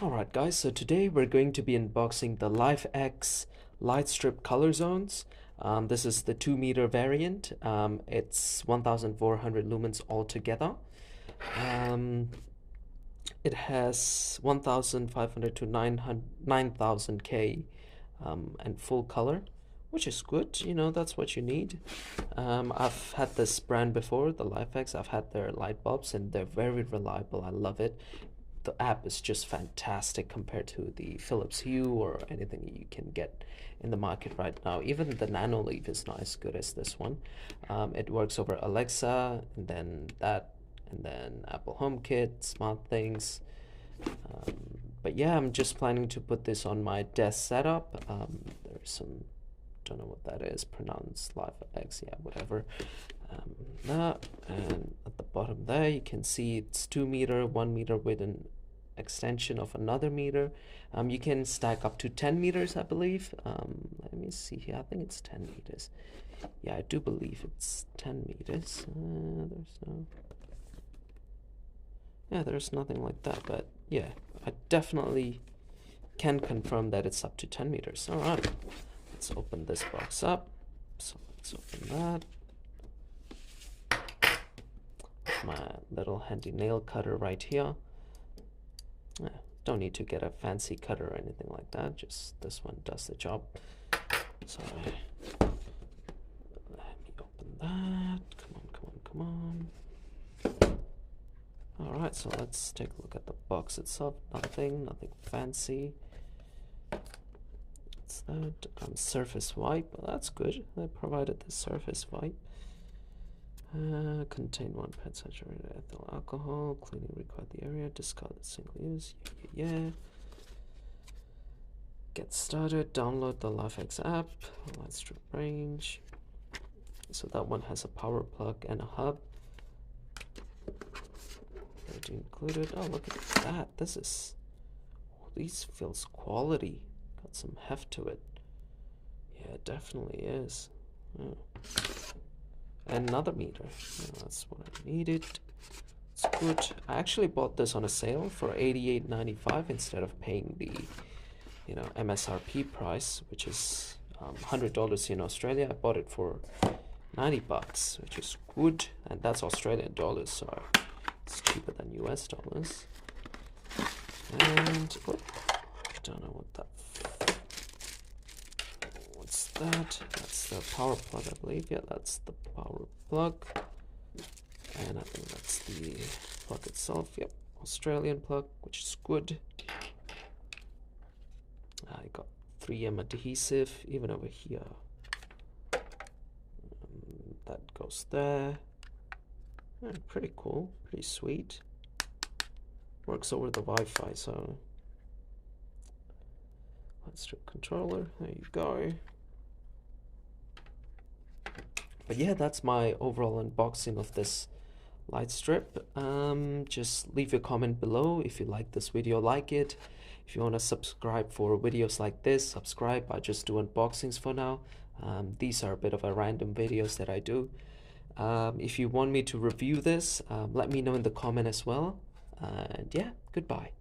Alright guys, so today we're going to be unboxing the LIFX LightStrip color zones. This is the 2-meter variant. It's 1400 lumens altogether. It has 1500 to 9000 K and full color, which is good. You know, that's what you need. I've had this brand before, the LIFX. I've had their light bulbs and they're very reliable. I love it. The app is just fantastic compared to the Philips Hue or anything you can get in the market right now. Even the Nano Leaf is not as good as this one. It works over Alexa, and then Apple HomeKit, SmartThings. But yeah, I'm just planning to put this on my desk setup. There's some, don't know what that is, pronounced LIFX, yeah, whatever. That, and at the bottom there you can see it's 2 meter, 1 meter with an extension of another meter. You can stack up to 10 meters, I believe. Let me see here. I think it's 10 meters. Yeah, I do believe it's 10 meters. There's nothing like that, but yeah, I definitely can confirm that it's up to 10 meters. All right, let's open this box up. So let's open that. My little handy nail cutter right here. Don't need to get a fancy cutter or anything like that, just this one does the job. So let me open that. Come on. Alright, so let's take a look at the box itself. Nothing fancy. What's that? Surface wipe. Well, that's good. They provided the surface wipe. Contain 1 pet saturated ethyl alcohol. Cleaning required the area. Discarded single use. Yeah. Get started. Download the LIFX app. LightStrip range. So that one has a power plug and a hub. Already included. Oh, look at that. This is. Oh, these feels quality. Got some heft to it. Yeah, it definitely is. Oh. Another meter. Yeah, that's what I needed. It's good. I actually bought this on a sale for $88.95 instead of paying the MSRP price, which is $100 in Australia. I bought it for $90, which is good, and that's Australian dollars, so it's cheaper than US dollars. And I don't know what that. What's that? That's the power plug, I believe. Yeah, that's the power plug. And I think that's the plug itself. Yep, Australian plug, which is good. I got 3M adhesive, even over here. That goes there. Pretty cool, pretty sweet. Works over the Wi-Fi, so. LightStrip controller, there you go. But yeah, that's my overall unboxing of this LightStrip. Just leave a comment below if you like this video, like it. If you want to subscribe for videos like this, subscribe. I just do unboxings for now. These are a bit of a random videos that I do. If you want me to review this, let me know in the comment as well. And yeah, goodbye.